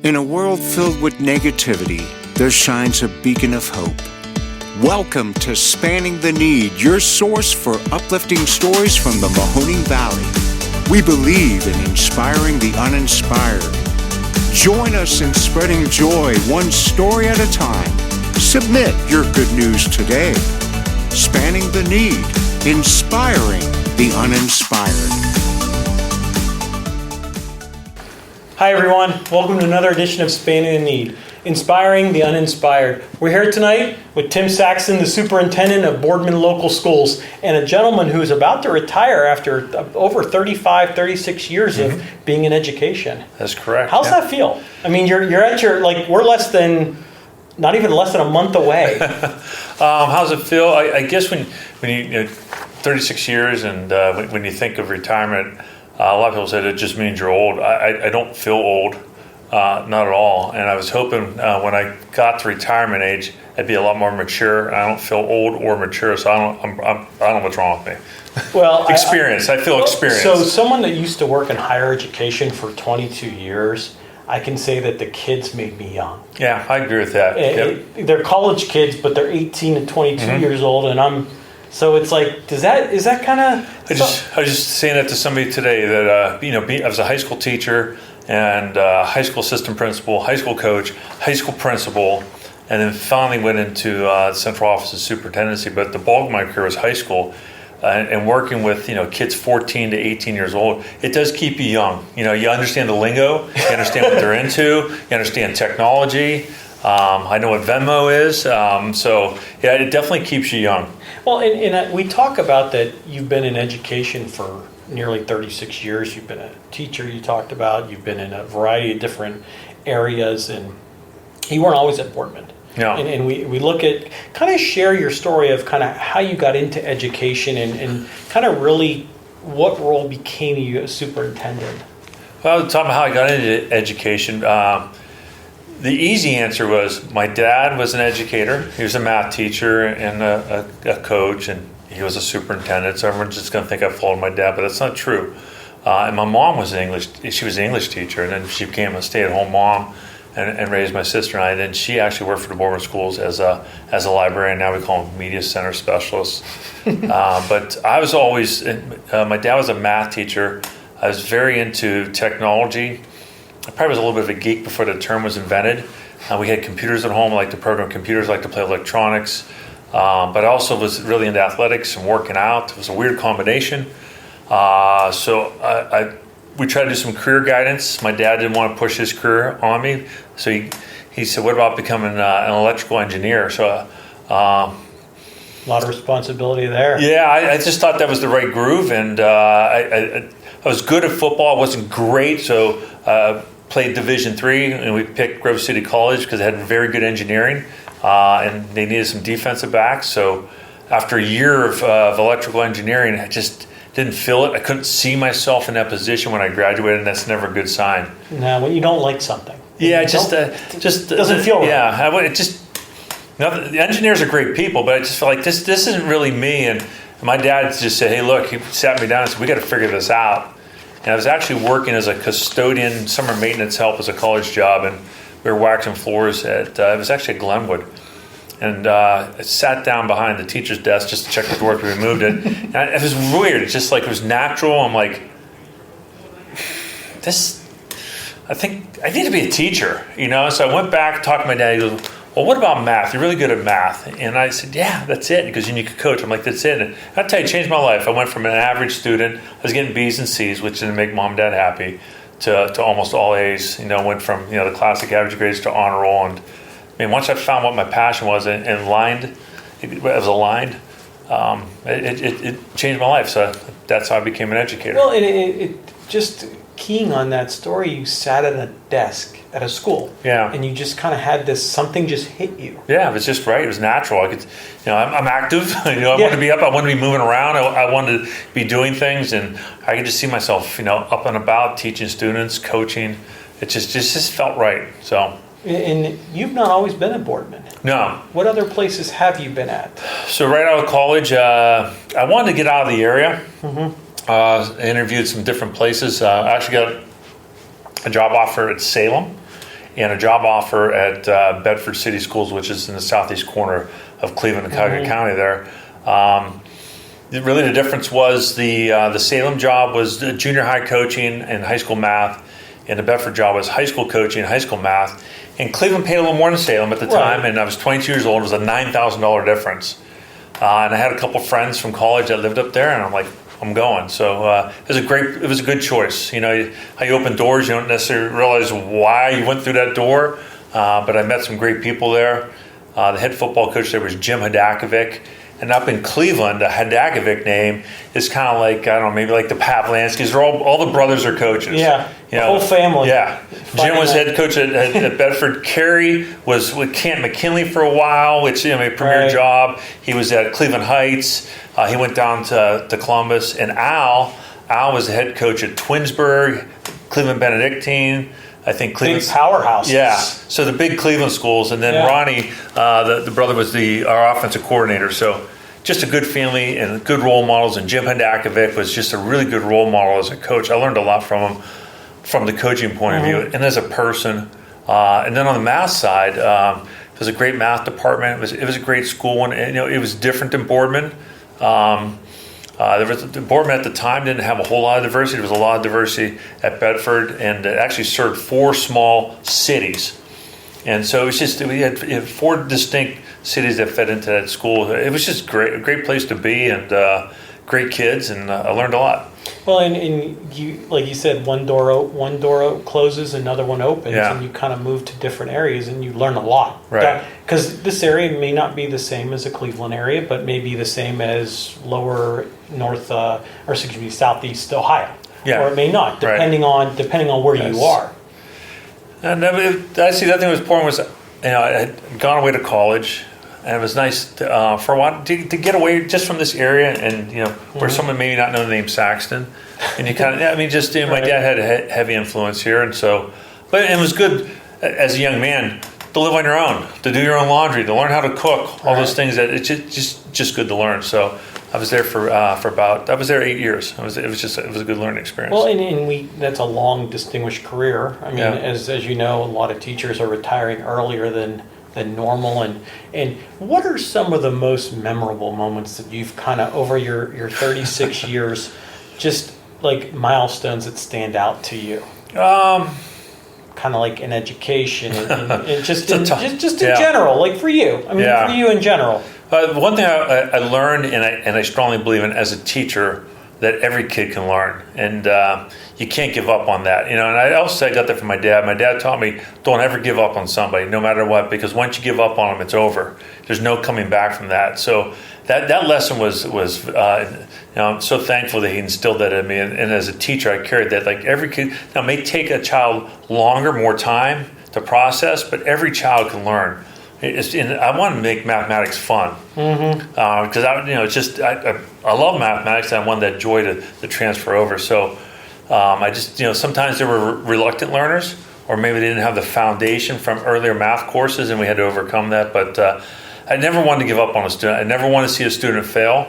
In a world filled with negativity, there shines a beacon of hope. Welcome to Spanning the Need, your source for uplifting stories from the Mahoning Valley. We believe in inspiring the uninspired. Join us in spreading joy one story at a time. Submit your good news today. Spanning the Need, inspiring the uninspired. Hi everyone, welcome to another edition of Spanning the Need, inspiring the uninspired. We're here tonight with Tim Saxton, the Superintendent of Boardman Local Schools, and a gentleman who's about to retire after over 35, 36 years of being in education. That's correct. How's that feel? I mean, you're at your, we're not even less than a month away. How's it feel? I guess when you 36 years and when you think of retirement, a lot of people said it just means you're old. I don't feel old, not at all. And I was hoping when I got to retirement age, I'd be a lot more mature. I don't feel old or mature, so I don't know what's wrong with me. Well, experience. I feel experienced. So someone that used to work in higher education for 22 years, I can say that the kids made me young. Yeah, I agree with that. They're college kids, but they're 18 and 22 years old, and so it's like, is that kind of? I was just saying that to somebody today that I was a high school teacher and high school assistant principal, high school coach, high school principal, and then finally went into the central office of superintendency. But the bulk of my career was high school, and working with kids 14 to 18 years old. It does keep you young. You understand the lingo, you understand what they're into, you understand technology. I know what Venmo is, so yeah, it definitely keeps you young. Well, and we talk about that you've been in education for nearly 36 years. You've been a teacher, you talked about. You've been in a variety of different areas, and you weren't always at Boardman. No. And we look at, kind of share your story of kind of how you got into education and kind of really what role became you as superintendent. Well, talking about how I got into education, the easy answer was my dad was an educator. He was a math teacher and a coach, and he was a superintendent. So everyone's just going to think I followed my dad, but that's not true. And my mom was she was an English teacher, and then she became a stay-at-home mom and raised my sister and I. And then she actually worked for the Boardman Schools as a librarian. Now we call them media center specialists. But I was always, my dad was a math teacher. I was very into technology. I probably was a little bit of a geek before the term was invented. We had computers at home. I liked to program computers, I liked to play electronics. But I also was really into athletics and working out. It was a weird combination. So we tried to do some career guidance. My dad didn't want to push his career on me. So he said, what about becoming an electrical engineer? So a lot of responsibility there. Yeah, I just thought that was the right groove. And I was good at football. I wasn't great, so played Division III, and we picked Grove City College because it had very good engineering, and they needed some defensive backs. So after a year of electrical engineering, I just didn't feel it. I couldn't see myself in that position when I graduated, and that's never a good sign. No, when you don't like something. Yeah, it just doesn't feel right. Yeah, the engineers are great people, but I just feel like this isn't really me. And my dad just said, hey, look, he sat me down and said, we got to figure this out. And I was actually working as a custodian, summer maintenance help as a college job, and we were waxing floors it was actually at Glenwood. And I sat down behind the teacher's desk just to check the door because we moved it. And it was weird. It's just like it was natural. I'm like, I think I need to be a teacher, So I went back, talked to my dad. He goes, well, what about math? You're really good at math. And I said, yeah, that's it. Because you could coach. I'm like, that's it. And I'll tell you, it changed my life. I went from an average student, I was getting B's and C's, which didn't make mom and dad happy, to almost all A's. Went from, the classic average grades to honor roll. And once I found what my passion was and it was aligned, it changed my life. So that's how I became an educator. Well, it just keying on that story, you sat at a desk at a school. Yeah. And you just kind of had something just hit you. Yeah, it was just right. It was natural. I could, I'm active. I wanted to be up. I wanted to be moving around. I wanted to be doing things, and I could just see myself, up and about, teaching students, coaching. It just felt right. So. And you've not always been at Boardman. No. What other places have you been at? So right out of college, I wanted to get out of the area. I interviewed some different places. I actually got a job offer at Salem. and a job offer at Bedford City Schools, which is in the southeast corner of Cleveland and Cuyahoga County there. Really the difference was the Salem job was junior high coaching and high school math, and the Bedford job was high school coaching and high school math. And Cleveland paid a little more than Salem at the time, and I was 22 years old. It was a $9,000 difference. And I had a couple friends from college that lived up there, and I'm like, I'm going. So it was a good choice. You know, how you open doors, you don't necessarily realize why you went through that door, but I met some great people there. The head football coach there was Jim Hadakovic. And up in Cleveland, the Hadakovic name is kind of like, I don't know, maybe like the Pavlansky's. All the brothers are coaches. Yeah, the whole family. Yeah. Jim was head coach at Bedford. Kerry was with Camp McKinley for a while, which, a premier job. He was at Cleveland Heights. He went down to Columbus. And Al was the head coach at Twinsburg, Cleveland Benedictine. I think Cleveland. Big powerhouses. Yeah. So the big Cleveland schools. And then Ronnie, the brother, was our offensive coordinator. So just a good family and good role models. And Jim Hadakovic was just a really good role model as a coach. I learned a lot from him from the coaching point of view and as a person. And then on the math side, it was a great math department. It was a great school. And it was different than Boardman. Boardman at the time didn't have a whole lot of diversity. There was a lot of diversity at Bedford, and it actually served 4 small cities. And so it was just, we had 4 distinct cities that fed into that school. It was just a great place to be, and great kids, and I learned a lot. Well, and you, like you said, one door closes, another one opens, and you kind of move to different areas, and you learn a lot. Right. Because this area may not be the same as the Cleveland area, but may be the same as southeast Ohio. Yeah. Or it may not, depending on where you are. And I see that thing was important was, I had gone away to college. And it was nice for a while to get away just from this area, and where someone maybe not know the name Saxton, and you kind of my dad had a heavy influence here, and so, but it was good as a young man to live on your own, to do your own laundry, to learn how to cook, all those things that it's just good to learn. So I was there for about 8 years. It was a good learning experience. Well, and that's a long distinguished career. I mean, as you know, a lot of teachers are retiring earlier than normal, and what are some of the most memorable moments that you've kind of over your 36 years, just like milestones that stand out to you? Kind of like in education and just in general, like for you. I mean, for you in general. One thing I learned, and I strongly believe in as a teacher, that every kid can learn, and you can't give up on that. And I got that from my dad. My dad taught me, don't ever give up on somebody, no matter what, because once you give up on them, it's over. There's no coming back from that. So that lesson was I'm so thankful that he instilled that in me. And as a teacher, I carried that. Like every kid, now it may take a child more time to process, but every child can learn. I want to make mathematics fun because I love mathematics, and I want that joy to transfer over. So I just sometimes there were reluctant learners, or maybe they didn't have the foundation from earlier math courses, and we had to overcome that. But I never wanted to give up on a student. I never want to see a student fail.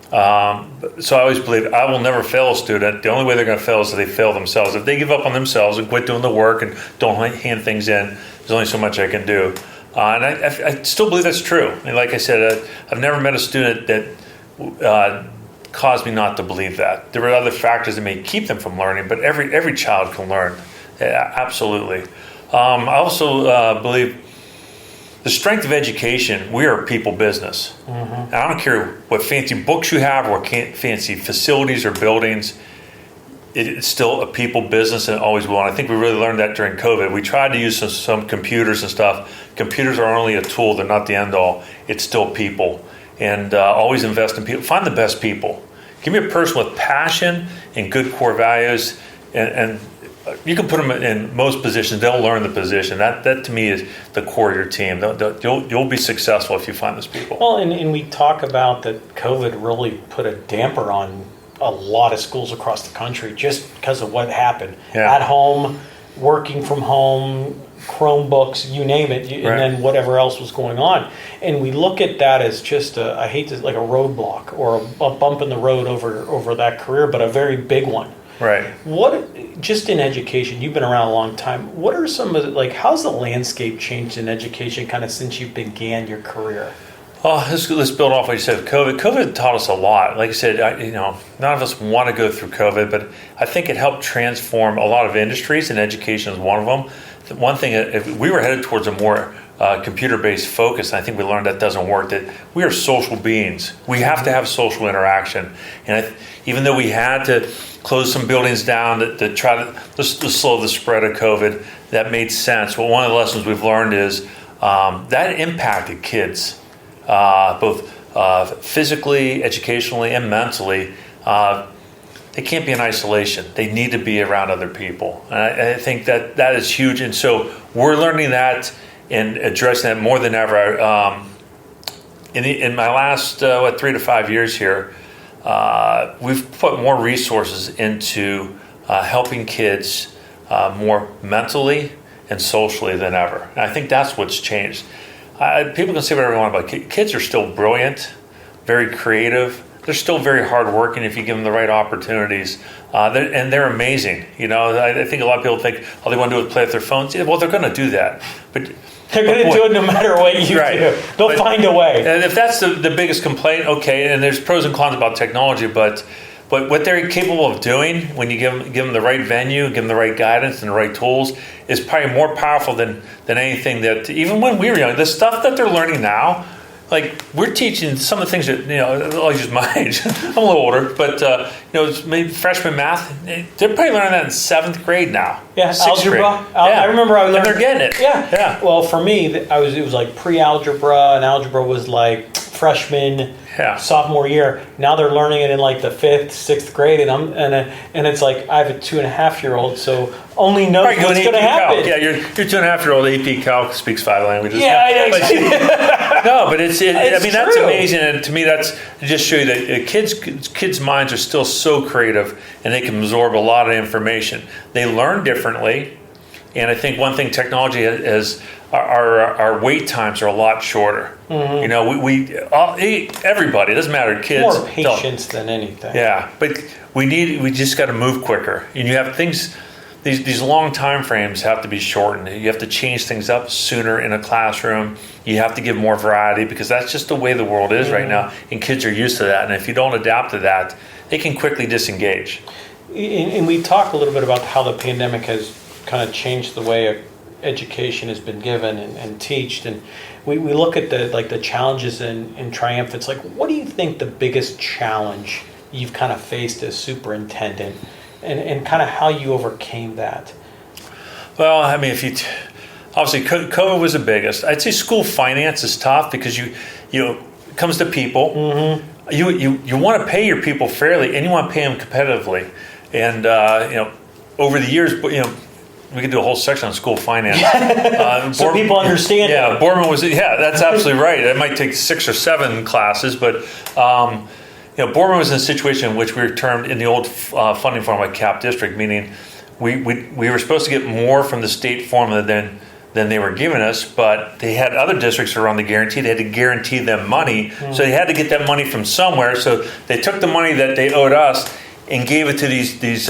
So I always believe I will never fail a student. The only way they're going to fail is if they fail themselves. If they give up on themselves and quit doing the work and don't hand things in, there's only so much I can do. And I still believe that's true. And like I said, I've never met a student that caused me not to believe that. There were other factors that may keep them from learning, but every child can learn. Yeah, absolutely. I also believe the strength of education, we are a people business. And I don't care what fancy books you have or fancy facilities or buildings. It's still a people business, and it always will. And I think we really learned that during COVID. We tried to use some computers and stuff. Computers are only a tool. They're not the end all. It's still people. And always invest in people. Find the best people. Give me a person with passion and good core values. And you can put them in most positions. They'll learn the position. That to me is the core of your team. You'll be successful if you find those people. Well, and we talk about that COVID really put a damper on a lot of schools across the country just because of what happened at home, working from home, Chromebooks, you name it, and then whatever else was going on. And we look at that as just like a roadblock or a bump in the road over that career, but a very big one. Right. What, just in education, you've been around a long time. What are some of the, like, how's the landscape changed in education kind of since you began your career? Oh, let's build off what you said. COVID taught us a lot. Like I said, none of us want to go through COVID, but I think it helped transform a lot of industries, and education is one of them. One thing, if we were headed towards a more computer-based focus, and I think we learned that doesn't work, that we are social beings. We have to have social interaction. And even though we had to close some buildings down to try to slow the spread of COVID, that made sense. Well, one of the lessons we've learned is that impacted kids. Both physically, educationally, and mentally. They can't be in isolation. They need to be around other people. And I think that is huge. And so we're learning that and addressing that more than ever. In my last 3 to 5 years here, we've put more resources into helping kids more mentally and socially than ever. And I think that's what's changed. People can say whatever they want about kids. Kids are still brilliant, very creative. They're still very hardworking if you give them the right opportunities. And they're amazing. I think a lot of people think all they want to do is play with their phones. Yeah, well, they're going to do that. But they're going to do it no matter what you do. They'll find a way. And if that's the biggest complaint, okay, and there's pros and cons about technology, but what they're capable of doing when you give them the right venue, give them the right guidance and the right tools, is probably more powerful than anything that, even when we were young, the stuff that they're learning now, like we're teaching some of the things that, I'll use my age, I'm a little older, but, it's maybe freshman math, they're probably learning that in 7th grade now. Yeah, algebra. I remember I learned. And they're getting it. Yeah. Well, for me, it was like pre-algebra, and algebra was like freshman, sophomore year. Now they're learning it in like the 5th, 6th grade, and it's like I have a 2.5-year-old, so only knows what's going to happen. Yeah, your 2.5-year-old AP Calc speaks 5 languages. Yeah, I know. No, but it's that's true. amazing, and to me, that's to just show you that kids' minds are still so creative, and they can absorb a lot of information. They learn differently, and I think one thing technology has. Our wait times are a lot shorter. Mm-hmm. We everybody, it doesn't matter, kids. More patience than anything. Yeah, but we just got to move quicker. And you have things, these long time frames have to be shortened. You have to change things up sooner in a classroom. You have to give more variety because that's just the way the world is right now. And kids are used to that. And if you don't adapt to that, they can quickly disengage. And we talked a little bit about how the pandemic has kind of changed the way education has been given and taught, and we look at the challenges and triumphants. Like, what do you think the biggest challenge you've kind of faced as superintendent, and kind of how you overcame that? Well, I mean, obviously COVID was the biggest. I'd say school finance is tough because it comes to people. Mm-hmm. You want to pay your people fairly, and you want to pay them competitively. And over the years, we could do a whole section on school finance. So people understand. Yeah, Boardman that's absolutely right. It might take 6 or 7 classes, but Boardman was in a situation in which we were termed in the old funding formula cap district, meaning we were supposed to get more from the state formula than they were giving us, but they had other districts that were on the guarantee. They had to guarantee them money, so they had to get that money from somewhere. So they took the money that they owed us and gave it to these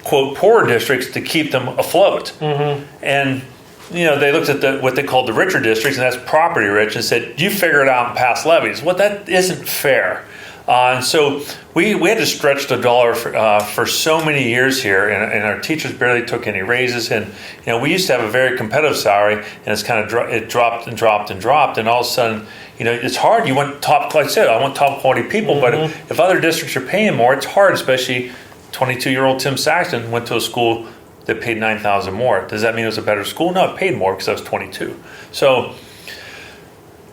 quote poorer districts to keep them afloat. Mm-hmm. And they looked at what they called the richer districts, and that's property rich, and said, "You figure it out and pass levies." Well, that isn't fair. And so we had to stretch the dollar for so many years here, and our teachers barely took any raises. And we used to have a very competitive salary, and it's kind of it dropped and dropped and dropped, and all of a sudden, it's hard. You want top, like I said, I want top quality people, but if other districts are paying more, it's hard. Especially 22-year-old Tim Saxton went to a school that paid $9,000 more. Does that mean it was a better school? No, it paid more because I was 22. So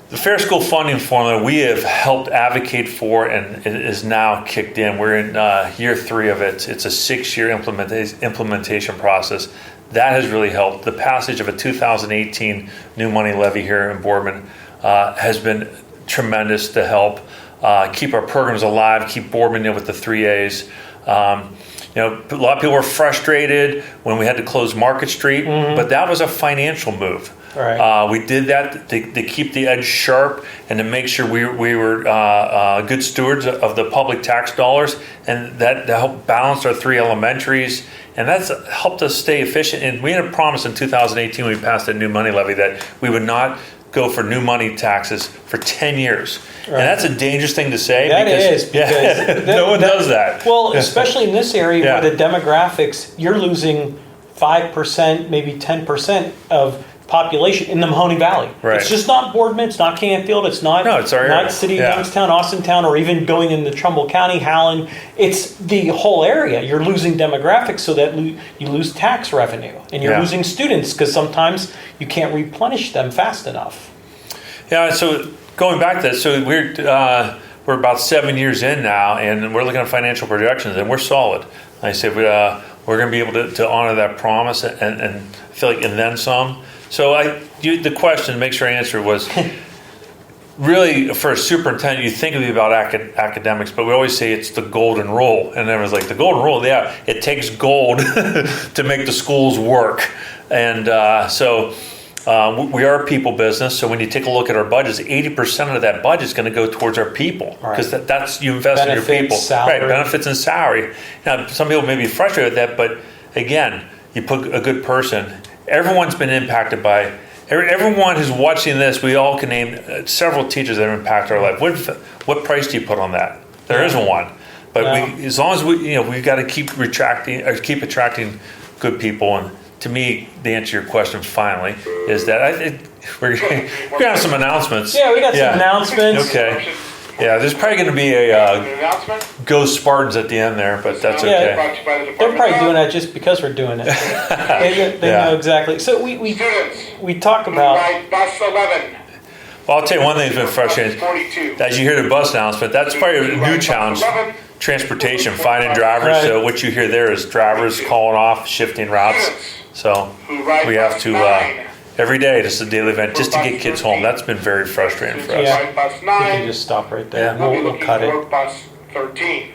the Fair School Funding Formula we have helped advocate for, and it is now kicked in. We're in year 3 of it. It's a 6-year implementation process. That has really helped. The passage of a 2018 new money levy here in Boardman has been tremendous to help keep our programs alive, keep Boardman in with the 3 A's. A lot of people were frustrated when we had to close Market Street, but that was a financial move. Right. We did that to keep the edge sharp and to make sure we were good stewards of the public tax dollars, and that helped balance our 3 elementaries, and that's helped us stay efficient. And we had a promise in 2018 when we passed a new money levy that we would not go for new money taxes for 10 years. Right. And that's a dangerous thing to say. Because no one does that. Well, especially in this area where the demographics, you're losing 5%, maybe 10% of population in the Mahoning Valley. Right. It's just not Boardman, it's not Canfield, it's not, it's our area. Not City of Youngstown, Austintown, or even going into Trumbull County, Howland. It's the whole area. You're losing demographics so that you lose tax revenue. And you're losing students because sometimes you can't replenish them fast enough. Yeah, so going back to that, so we're about 7 years in now, and we're looking at financial projections, and we're solid. I said we're going to be able to honor that promise, and I feel like, and then some. So the question, to make sure I answer, was really, for a superintendent, you think about academics, but we always say it's the golden rule. And everyone's like, the golden rule? Yeah, it takes gold to make the schools work. And we are a people business, so when you take a look at our budgets, 80% of that budget is going to go towards our people, because that's you invest in your people. Salary. Right, benefits and salary. Now, some people may be frustrated with that, but again, you put a good person. Everyone's been impacted by, everyone who's watching this, we all can name several teachers that have impacted our life. What price do you put on that? There isn't one. But as long as we've got to keep attracting good people. And to me, the answer to your question finally is that we're going to have some announcements. Yeah, we got some announcements. Okay. Yeah, there's probably going to be a Go Spartans at the end there, but that's okay. They're probably doing that just because we're doing it. They know exactly. So we talk about bus 11. Well, I'll tell you one thing that's been frustrating. As you hear the bus announcement, that's probably a new challenge. Transportation, finding drivers. Right. So what you hear there is drivers calling off, shifting routes. So we have to every day, this is a daily event, just to get kids home. That's been very frustrating for us. We can just stop right there. We'll cut it. Bus 13.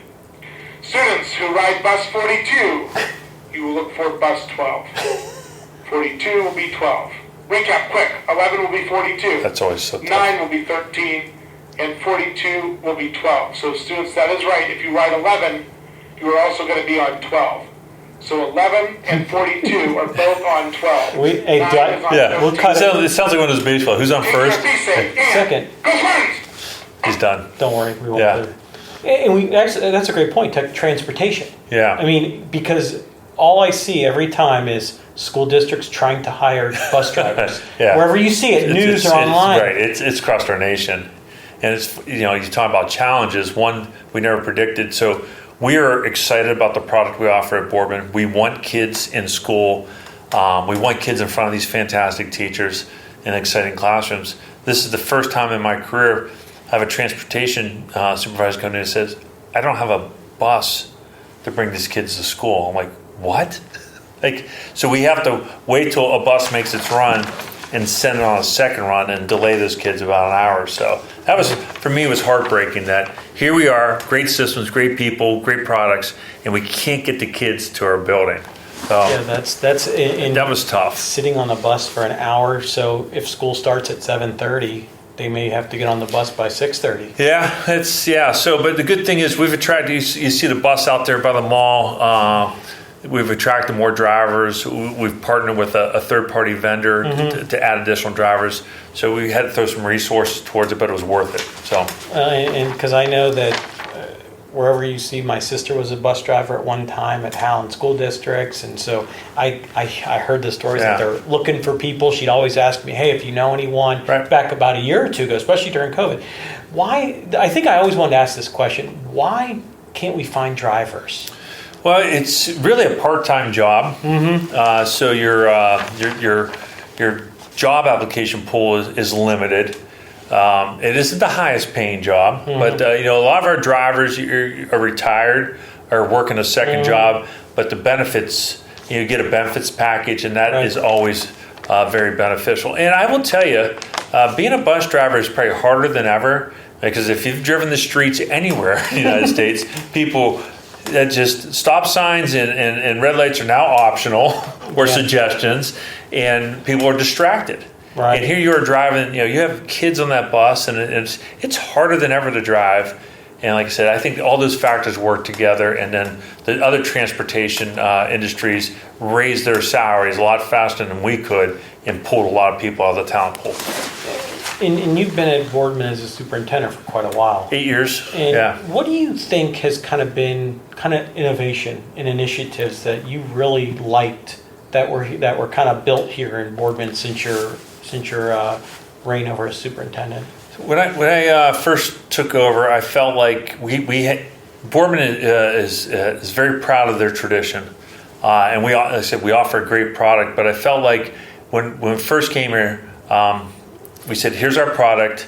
Students who ride bus 42, you will look for bus 12. 42 will be 12. Recap quick. 11 will be 42. That's always so tough. 9 will be 13, and 42 will be 12. So students, that is right. If you ride 11, you are also going to be on 12. So 11 and 42 are both on 12. We'll cut it. It sounds like one of those baseball. Who's on first? Second. Go Twins! He's done. Don't worry, we won't. And that's a great point. Transportation. Yeah. I mean, because all I see every time is school districts trying to hire bus drivers. Wherever you see it, news or online. Right. It's across our nation, and it's you talk about challenges. One we never predicted. So we are excited about the product we offer at Boardman. We want kids in school. We want kids in front of these fantastic teachers in exciting classrooms. This is the first time in my career I have a transportation supervisor come in and says, I don't have a bus to bring these kids to school. I'm like, what? So we have to wait till a bus makes its run and send it on a second run and delay those kids about an hour or so. That was, for me, it was heartbreaking that here we are, great systems, great people, great products, and we can't get the kids to our building. So that was tough. Sitting on the bus for an hour, so if school starts at 7:30, they may have to get on the bus by 6:30. So, but the good thing is we've attracted. You see the bus out there by the mall. We've attracted more drivers. We've partnered with a third-party vendor to add additional drivers. So we had to throw some resources towards it, but it was worth it. So, and because I know that wherever you see, my sister was a bus driver at one time at Howland school districts, and so I heard the stories that they're looking for people. She'd always ask me, "Hey, if you know anyone," back about a year or two ago, especially during COVID. Why? I think I always wanted to ask this question: why can't we find drivers? Well, it's really a part-time job. So your job application pool is limited. It isn't the highest paying job, but a lot of our drivers are retired or working a second job. But the benefits, you get a benefits package, and that is always very beneficial. And I will tell you, being a bus driver is probably harder than ever, because if you've driven the streets anywhere in the United States, people. That just stop signs and red lights are now optional or suggestions, and people are distracted. Right. And here you are driving, you have kids on that bus, and it's harder than ever to drive. And like I said, I think all those factors work together, and then the other transportation industries raised their salaries a lot faster than we could and pulled a lot of people out of the talent pool. And you've been at Boardman as a superintendent for quite a while. 8 years, And yeah. what do you think has kind of been innovation and initiatives that you really liked that were kind of built here in Boardman since your reign over as superintendent? When I first took over, I felt like Boardman is very proud of their tradition, and like I said, we offer a great product. But I felt like when we first came here, we said, "Here's our product.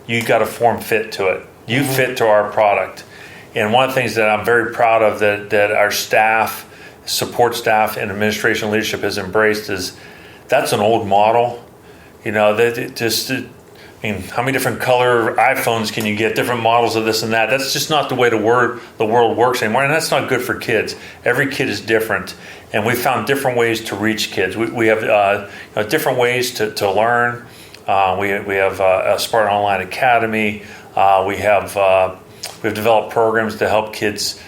You got to form fit to it. You fit to our product." And one of the things that I'm very proud of that our staff, support staff, and administration leadership has embraced is that's an old model. How many different color iPhones can you get? Different models of this and that. That's just not the way the world works anymore, and that's not good for kids. Every kid is different, and we found different ways to reach kids. We have different ways to learn. We have a Spartan Online Academy. We've developed programs to help kids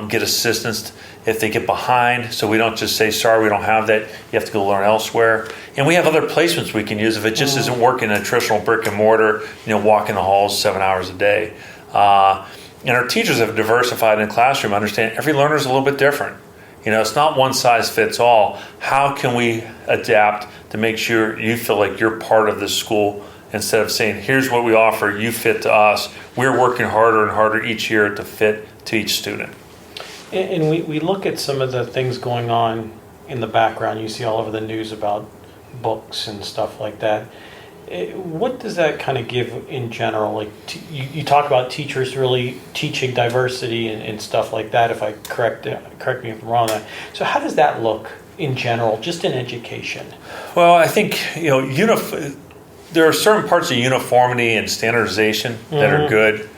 get assistance if they get behind. So we don't just say, sorry, we don't have that. You have to go learn elsewhere. And we have other placements we can use if it just isn't working in a traditional brick and mortar, walking the halls 7 hours a day. And our teachers have diversified in the classroom, understand every learner is a little bit different. It's not one size fits all. How can we adapt to make sure you feel like you're part of this school instead of saying, here's what we offer, you fit to us. We're working harder and harder each year to fit to each student. And we look at some of the things going on in the background. You see all over the news about books and stuff like that. What does that kind of give in general? Like you talk about teachers really teaching diversity and stuff like that. If I correct me if I'm wrong on that. So how does that look in general, just in education? Well, I think there are certain parts of uniformity and standardization that are good,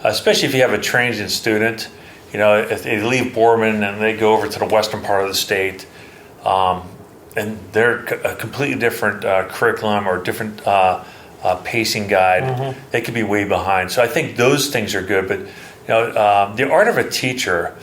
especially if you have a transient student. If they leave Boardman and they go over to the western part of the state, and they're a completely different curriculum or different pacing guide, they could be way behind. So I think those things are good. But the art of a teacher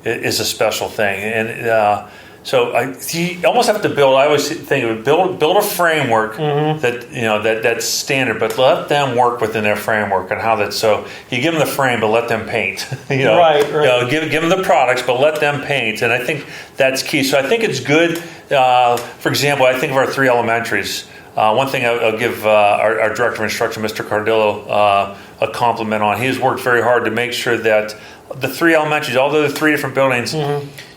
is a special thing, and so you almost have to build. I always think of build a framework that's standard, but let them work within their framework and how that. So you give them the frame, but let them paint. Right. Give them the products, but let them paint, and I think that's key. So I think it's good. For example, I think of our 3 elementaries. One thing I'll give our director of instruction, Mr. Cardillo, a compliment on. He has worked very hard to make sure that the 3 elementaries, although the 3 different buildings.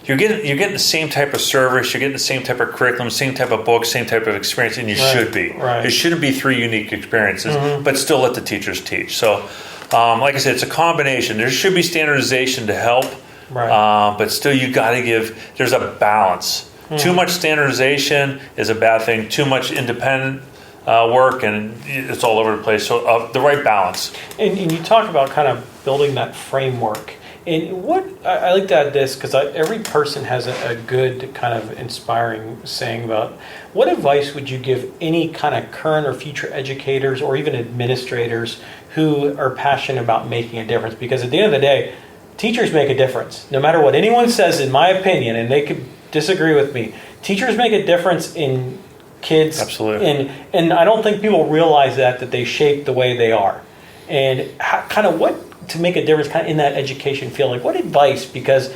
You're getting the same type of service, you're getting the same type of curriculum, same type of books, same type of experience, and you should be. Right. It shouldn't be 3 unique experiences, but still let the teachers teach. So, like I said, it's a combination. There should be standardization to help, but still you got to there's a balance. Too much standardization is a bad thing. Too much independent work, and it's all over the place. So the right balance. And you talk about kind of building that framework. And what I like to add this because every person has a good kind of inspiring saying about what advice would you give any kind of current or future educators or even administrators who are passionate about making a difference? Because at the end of the day, teachers make a difference. No matter what anyone says, in my opinion, and they could disagree with me, teachers make a difference in kids. Absolutely. And I don't think people realize that they shape the way they are. And what to make a difference kind of in that education field, like what advice, because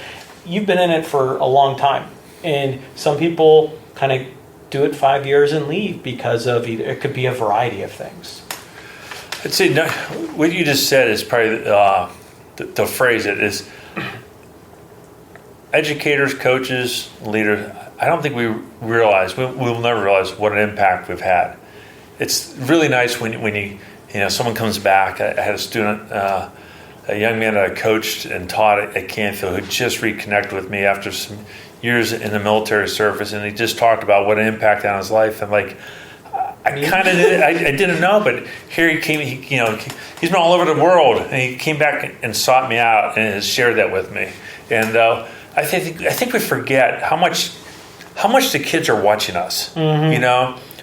you've been in it for a long time and some people kind of do it 5 years and leave because of it could be a variety of things. I'd say what you just said is probably to phrase it is educators, coaches, leaders. I don't think we realize, we'll never realize what an impact we've had. It's really nice when someone comes back. I had a student, a young man that I coached and taught at Canfield who just reconnected with me after some years in the military service, and he just talked about what an impact on his life. And I didn't know, but here he came. He's been all over the world, and he came back and sought me out and has shared that with me. And I think we forget how much the kids are watching us.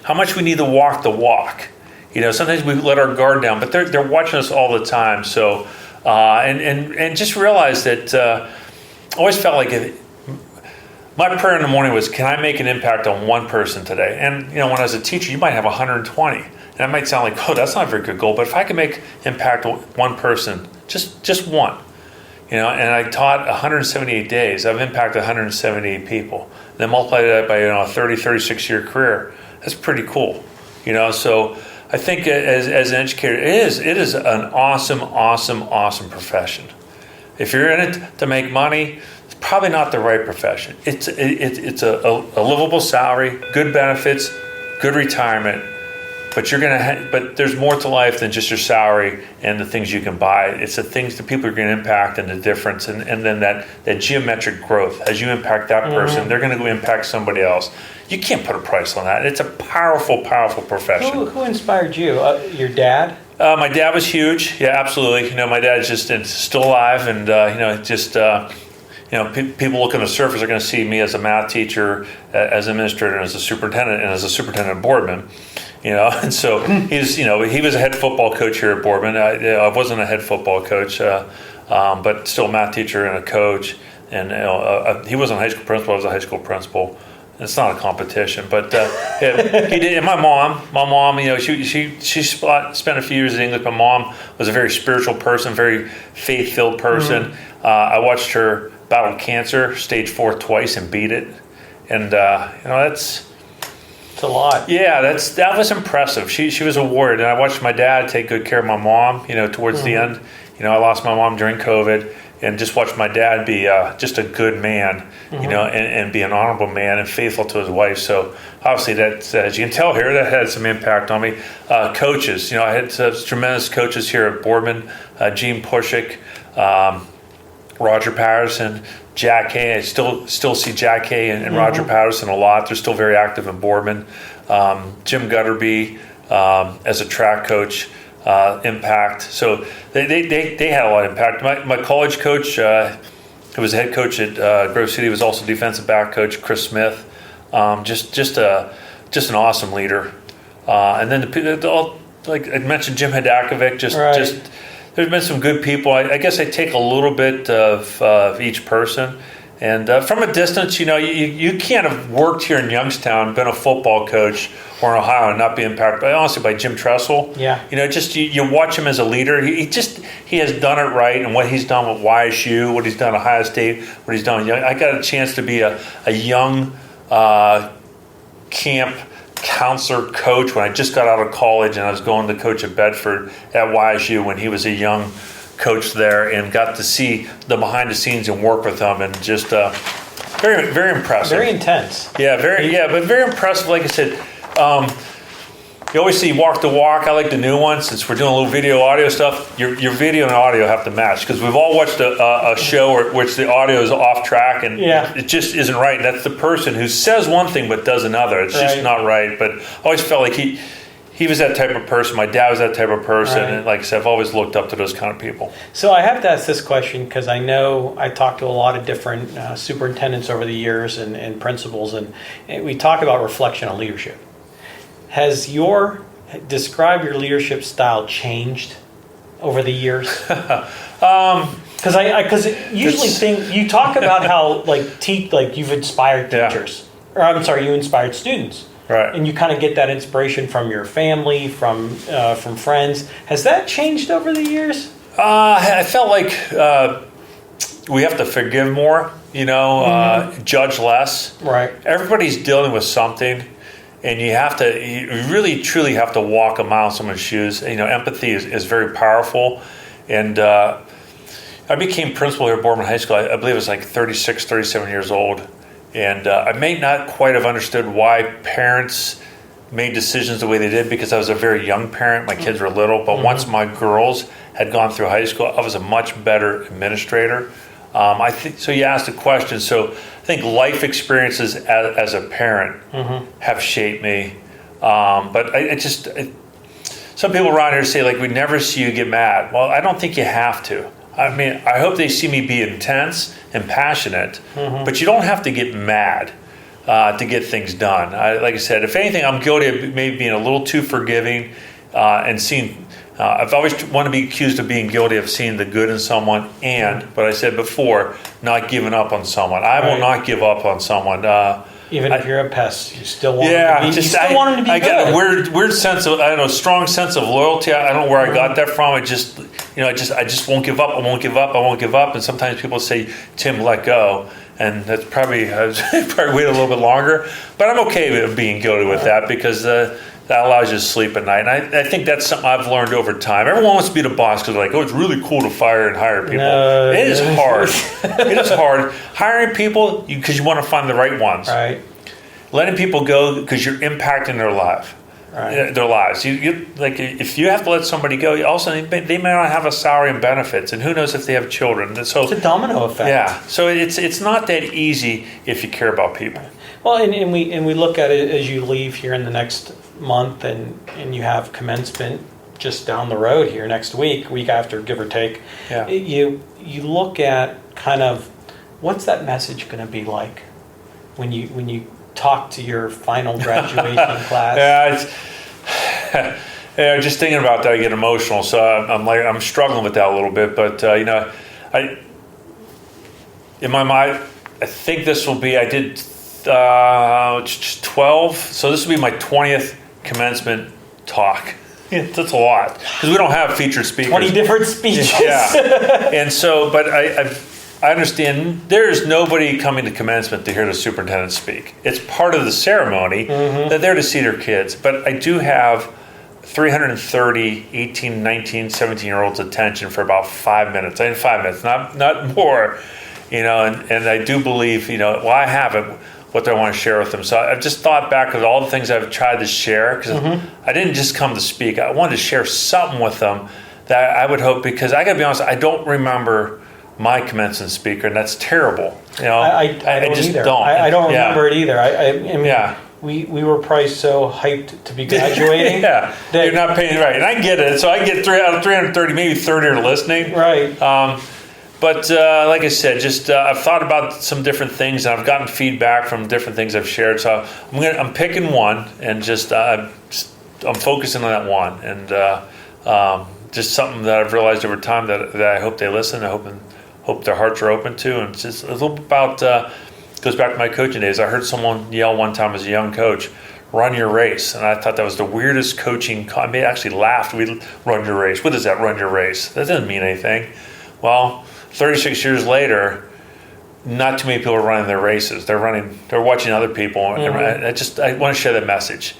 how much we need to walk the walk. Sometimes we let our guard down, but they're watching us all the time. So, and just realize that I always felt like my prayer in the morning was, can I make an impact on one person today? And when I was a teacher, you might have 120. And that might sound like, oh, that's not a very good goal. But if I can make impact on one person, just one, and I taught 178 days, I've impacted 178 people. And then multiply that by a 30, 36-year career. That's pretty cool. So I think as an educator, it is an awesome, awesome, awesome profession. If you're in it to make money, it's probably not the right profession. It's a livable salary, good benefits, good retirement, but there's more to life than just your salary and the things you can buy. It's the things that people are going to impact and the difference, and then that geometric growth. As you impact that person, they're going to go impact somebody else. You can't put a price on that. It's a powerful, powerful profession. Who inspired you? Your dad? My dad was huge. Yeah, absolutely. My dad's just still alive, and people look on the surface are going to see me as a math teacher, as an administrator, and as a superintendent, and as a superintendent at Boardman. And so he was a head football coach here at Boardman. I wasn't a head football coach, but still a math teacher and a coach. And he wasn't a high school principal. I was a high school principal. It's not a competition, but he did. And my mom, she spent a few years in English. My mom was a very spiritual person, very faith-filled person. I watched her battle cancer, stage 4 twice, and beat it. And it's a lot. Yeah, that was impressive. She was a warrior, and I watched my dad take good care of my mom. Towards the end, I lost my mom during COVID. And just watch my dad be just a good man, and be an honorable man and faithful to his wife. So obviously that, as you can tell here, that had some impact on me. Coaches, I had tremendous coaches here at Boardman, Gene Pushik, Roger Patterson, Jack Hay. I still see Jack Hay and Roger Patterson a lot. They're still very active in Boardman. Jim Gutterby as a track coach. Impact. So they had a lot of impact. My college coach, who was the head coach at Grove City, was also defensive back coach, Chris Smith. Just an awesome leader. And then like I mentioned, Jim Hadakovic. Just there's been some good people. I guess I take a little bit of each person. And from a distance, you can't have worked here in Youngstown, been a football coach, or in Ohio and not be impacted by Jim Tressel. Yeah. You watch him as a leader. He has done it right, and what he's done with YSU, what he's done at Ohio State, what he's done. I got a chance to be a young camp counselor coach when I just got out of college, and I was going to coach at Bedford at YSU when he was a young coach there, and got to see the behind the scenes and work with them, and just very, very impressive. Very intense. Yeah, but very impressive. Like I said, you always see walk the walk. I like the new one, since we're doing a little video audio stuff. Your video and audio have to match, because we've all watched a show which the audio is off track, and it just isn't right. And that's the person who says one thing but does another. It's just not right. But I always felt like he was that type of person. My dad was that type of person. Right. And like I said, I've always looked up to those kind of people. So I have to ask this question, because I know I talked to a lot of different superintendents over the years and principals, and we talk about reflection on leadership. Has describe your leadership style changed over the years? Because usually you talk about how you've inspired teachers, or I'm sorry, you inspired students. Right. And you kind of get that inspiration from your family, from friends. Has that changed over the years? I felt like we have to forgive more, judge less. Right. Everybody's dealing with something, and you really, truly have to walk a mile in someone's shoes. Empathy is very powerful. And I became principal here at Boardman High School. I believe I was like 36, 37 years old. And I may not quite have understood why parents made decisions the way they did, because I was a very young parent. My kids were little. But once my girls had gone through high school, I was a much better administrator. I think so. You asked a question. So I think life experiences as a parent have shaped me. But some people around here say, we never see you get mad. Well, I don't think you have to. I mean, I hope they see me be intense and passionate, but you don't have to get mad. to get things done. Like I said, if anything, I'm guilty of maybe being a little too forgiving and seeing. I've always wanted to be accused of being guilty of seeing the good in someone, but I said before, not giving up on someone. I will not give up on someone. Even if you're a pest, you still want yeah, them to be, just, you still want them to be I good. got a weird sense of, I don't know, strong sense of loyalty. I don't know where I got that from. I just won't give up. I won't give up. I won't give up. And sometimes people say, Tim, let go. And that's probably, I probably wait a little bit longer. But I'm okay with being guilty with that because that allows you to sleep at night. And I think that's something I've learned over time. Everyone wants to be the boss because they're like, oh, it's really cool to fire and hire people. No, it is hard. It is hard. Hiring people because you want to find the right ones. Right. Letting people go because you're impacting their lives. Right. Their lives. You like if you have to let somebody go, also they may not have a salary and benefits, and who knows if they have children. So it's a domino effect. Yeah. So it's not that easy if you care about people. Well, and we look at it as you leave here in the next month, and you have commencement just down the road here next week after, give or take. Yeah. You look at kind of what's that message going to be like when you talk to your final graduation class. Yeah, just thinking about that, I get emotional. So I'm struggling with that a little bit. But in my mind, I think this will be. I did 12, so this will be my 20th commencement talk. That's a lot because we don't have featured speakers. 20 different speeches. Yeah, and so, but I understand there's nobody coming to commencement to hear the superintendent speak. It's part of the ceremony that they're to see their kids. But I do have 330 18, 19, 17-year-olds attention for about 5 minutes. I mean, 5 minutes, not more. And I do believe, I have it, what I want to share with them. So I've just thought back of all the things I've tried to share because I didn't just come to speak. I wanted to share something with them that I would hope, because I got to be honest, I don't remember my commencement speaker, and that's terrible. I just either. don't. I don't remember it either. I mean, yeah. We were probably so hyped to be graduating. Yeah, you're not paying right, and I get it. So I get 3 out of 330, maybe 30 are listening. Right. But like I said, just I've thought about some different things, and I've gotten feedback from different things I've shared. So I'm picking one, and just I'm focusing on that one, and just something that I've realized over time that I hope they listen. I hope their hearts are open to, and it's just a little bit about goes back to my coaching days. I heard someone yell one time as a young coach, "Run your race," and I thought that was the weirdest coaching. I mean, I actually laughed. We run your race. What is that? Run your race? That doesn't mean anything. Well, 36 years later, not too many people are running their races. They're watching other people, and I want to share that message.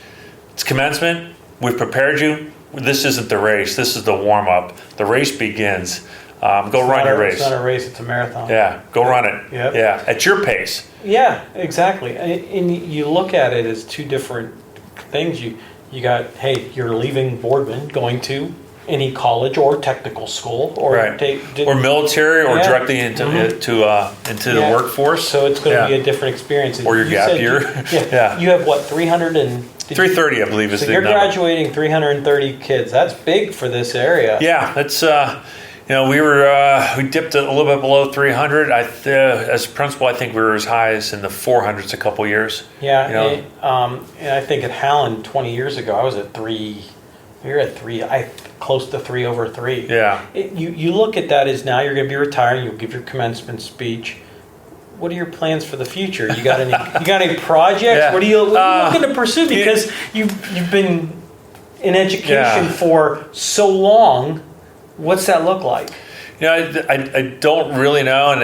It's commencement. We've prepared you. This isn't the race. This is the warm up. The race begins. Go run your race. It's not a race, it's a marathon. Yeah, go run it. Yep. Yeah, at your pace. Yeah, exactly. And you look at it as two different things. You got, hey, you're leaving Boardman, going to any college or technical school, or right. Or military, or directly into the workforce. So it's going to be a different experience. Or your gap year. You have what, 330, I believe is the number. So you're graduating 330 kids. That's big for this area. Yeah, that's we dipped a little bit below 300. As a principal, I think we were as high as in the 400s a couple years. Yeah, and I think at Howland 20 years ago, I was at 3. You're at 3. Close to 3 over 3. Yeah. You look at that as now you're going to be retiring. You'll give your commencement speech. What are your plans for the future? You got any projects? Yeah. What are you looking to pursue? Because you've been in education for so long. What's that look like? I don't really know, and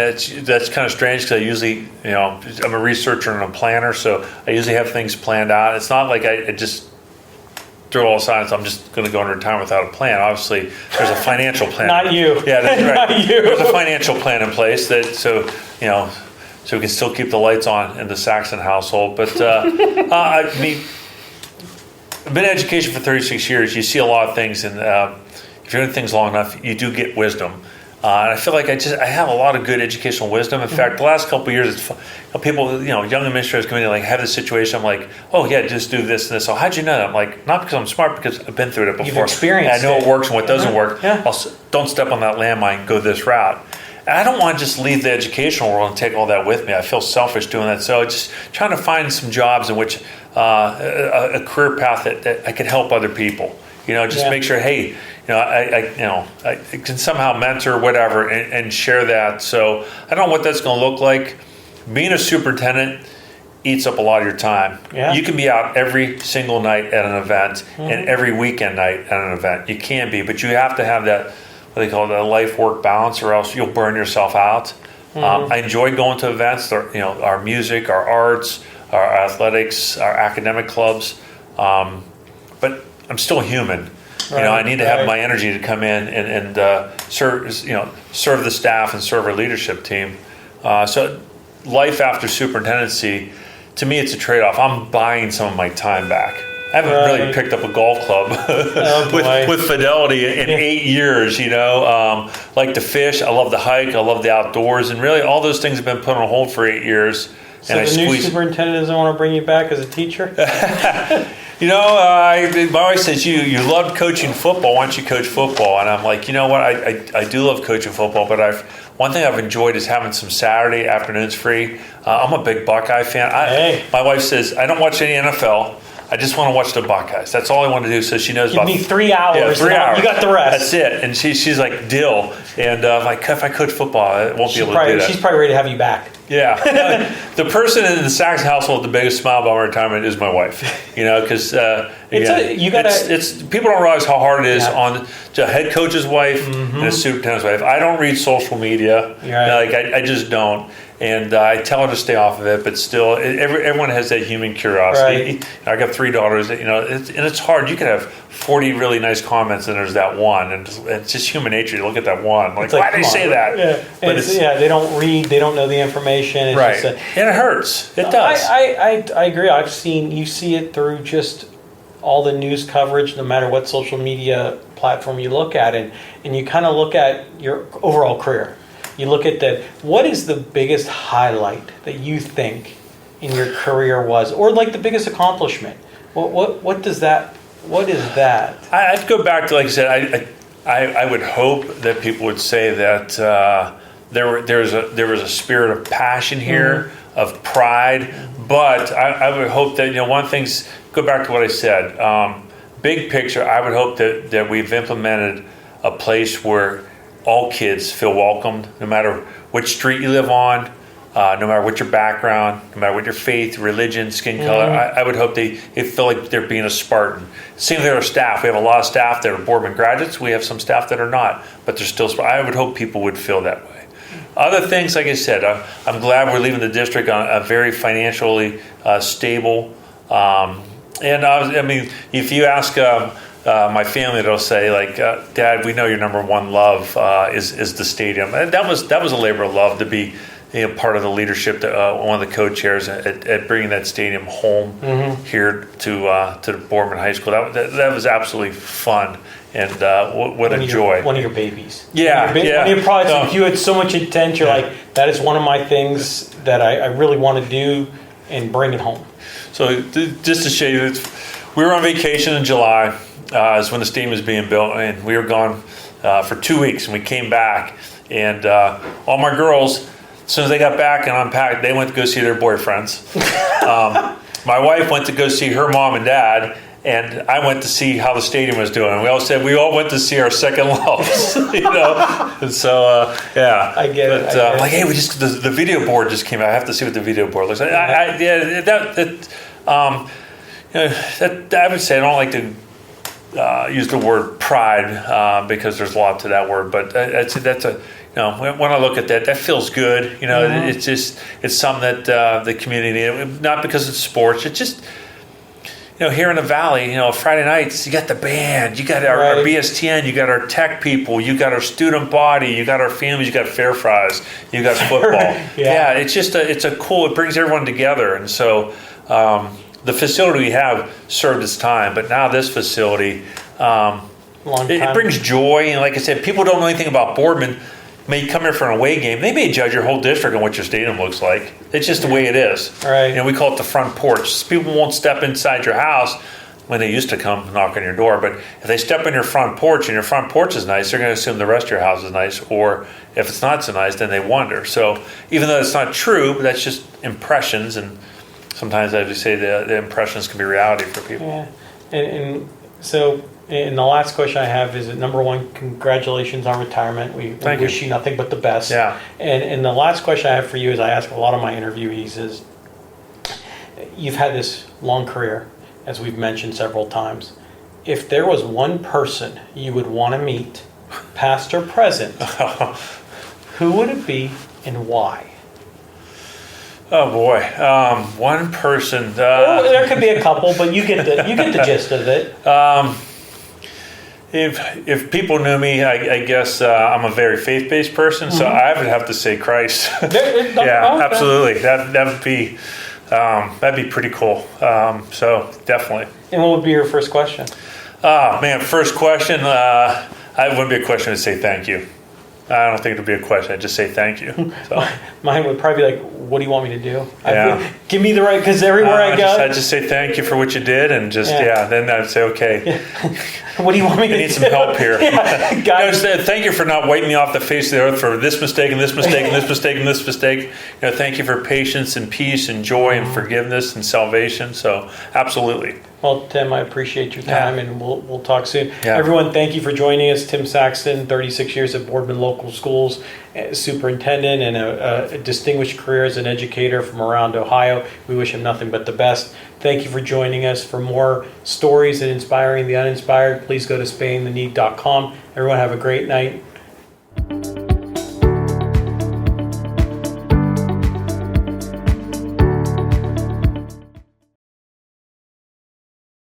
that's kind of strange because I usually, I'm a researcher and a planner, so I usually have things planned out. It's not like I just throw all signs. I'm just going to go into retirement without a plan. Obviously, there's a financial plan. Not you. Yeah, that's right. Not you. There's a financial plan in place so we can still keep the lights on in the Saxton household. But I mean, I've been in education for 36 years. You see a lot of things, and if you're doing things long enough, you do get wisdom. And I feel like I have a lot of good educational wisdom. In fact, the last couple of years, it's people, young administrators come in and like have this situation. I'm like, oh yeah, just do this and this. So how'd you know that? I'm like, not because I'm smart, because I've been through it before. You've experienced I know it. what works and what doesn't work. Yeah. Don't step on that landmine. Go this route. I don't want to just leave the educational world and take all that with me. I feel selfish doing that. So just trying to find some jobs in which a career path that I could help other people. Just make sure, hey, I can somehow mentor whatever and share that. So I don't know what that's going to look like. Being a superintendent eats up a lot of your time. Yeah. You can be out every single night at an event and every weekend night at an event. You can be, but you have to have that, what they call it, a life-work balance, or else you'll burn yourself out. I enjoy going to events, our music, our arts, our athletics, our academic clubs, but I'm still human. Right, I need to have my energy to come in and serve the staff and serve our leadership team. So life after superintendency, to me, it's a trade-off. I'm buying some of my time back. I haven't really picked up a golf club with fidelity in 8 years, like to fish. I love to hike. I love the outdoors. And really, all those things have been put on hold for 8 years. So the new superintendent doesn't want to bring you back as a teacher? My wife says, you loved coaching football. Why don't you coach football? And I'm like, you know what? I do love coaching football, but one thing I've enjoyed is having some Saturday afternoons free. I'm a big Buckeye fan. My wife says, I don't watch any NFL. I just want to watch the Buckeyes. That's all I want to do. So she knows Give me 3 hours. Yeah, 3 hours. You got the rest. That's it. And she's like, deal. And I'm like, if I coach football, I won't be able to do that. She's probably ready to have you back. Yeah. The person in the Saxton household with the biggest smile about my retirement is my wife. Because people don't realize how hard it is on a head coach's wife and a superintendent's wife. I don't read social media. Right. I just don't. And I tell her to stay off of it, but still, everyone has that human curiosity. Right. I got 3 daughters, and it's hard. You can have 40 really nice comments, and there's that one, and it's just human nature. You look at that one, why do they say that? Yeah, but they don't read, they don't know the information. It's right, and it hurts. It does. I agree. You see it through just all the news coverage, no matter what social media platform you look at, and you kind of look at your overall career. You look at that. What is the biggest highlight that you think in your career was, or like the biggest accomplishment? What does that? What is that? I'd go back to, like I said, I would hope that people would say that there was a spirit of passion here, of pride. But I would hope that one thing's go back to what I said. Big picture, I would hope that we've implemented a place where all kids feel welcomed, no matter which street you live on, no matter what your background, no matter what your faith, religion, skin color. I would hope they feel like they're being a Spartan. Same with our staff. We have a lot of staff that are Boardman graduates. We have some staff that are not, but they're still. I would hope people would feel that way. Other things, like I said, I'm glad we're leaving the district on a very financially stable. If you ask my family, they'll say, like, Dad, we know your number one love is the stadium. And that was a labor of love to be part of the leadership, one of the co-chairs at bringing that stadium home here to Boardman High School. That was absolutely fun, and what a joy. One of your babies. Yeah, One of your projects. You had so much intent. You're like, that is one of my things that I really want to do, and bring it home. So just to show you, we were on vacation in July. Is when the stadium was being built, and we were gone for 2 weeks, and we came back, and all my girls, as soon as they got back and unpacked, they went to go see their boyfriends. My wife went to go see her mom and dad, and I went to see how the stadium was doing. We all said we all went to see our second loves, And so, I get it. I'm like, hey, the video board just came out. I have to see what the video board looks like. I would say I don't like to use the word pride because there's a lot to that word, but that's when I look at that feels good. It's something that the community, not because it's sports, it's just here in the Valley, Friday nights you got the band, you got our BSTN, you got our tech people, you got our student body, you got our families, you got Fair Fries, you got football. It's just it brings everyone together, and so. The facility we have served its time, but now this facility, it brings joy. And like I said, people don't know anything about Boardman. May come here for an away game. They may judge your whole district on what your stadium looks like. It's just the way it is. Right. We call it the front porch. People won't step inside your house. when they used to come knock on your door. But if they step in your front porch and your front porch is nice, they're going to assume the rest of your house is nice. Or if it's not so nice, then they wonder. So even though it's not true, that's just impressions. And sometimes, as we say, the impressions can be reality for people. Yeah. And so, and the last question I have is, number one, congratulations on retirement. We wish you nothing but the best. Yeah. And the last question I have for you is, I ask a lot of my interviewees is, you've had this long career, as we've mentioned several times. If there was one person you would want to meet, past or present, who would it be and why? Oh boy, one person. Well, there could be a couple, but you get the gist of it. If people knew me, I guess I'm a very faith-based person, so I would have to say Christ. Yeah, absolutely. That'd be pretty cool. So definitely. And what would be your first question? Oh man, first question. It wouldn't be a question to say thank you. I don't think it would be a question. I'd just say thank you. So. Mine would probably be like, what do you want me to do? Yeah. Give me the right, because everywhere I go. I'd just say thank you for what you did, and then I'd say, okay. Yeah. What do you want me to do? I need some help here. Guys. Thank you for not wiping me off the face of the earth for this mistake and this mistake and this mistake and this mistake. Thank you for patience and peace and joy and forgiveness and salvation. So absolutely. Well, Tim, I appreciate your time, and we'll talk soon. Yeah. Everyone, thank you for joining us. Tim Saxton, 36 years at Boardman Local Schools, superintendent, and a distinguished career as an educator from around Ohio. We wish him nothing but the best. Thank you for joining us. For more stories and inspiring the uninspired, please go to SpaningTheNeed.com. Everyone have a great night.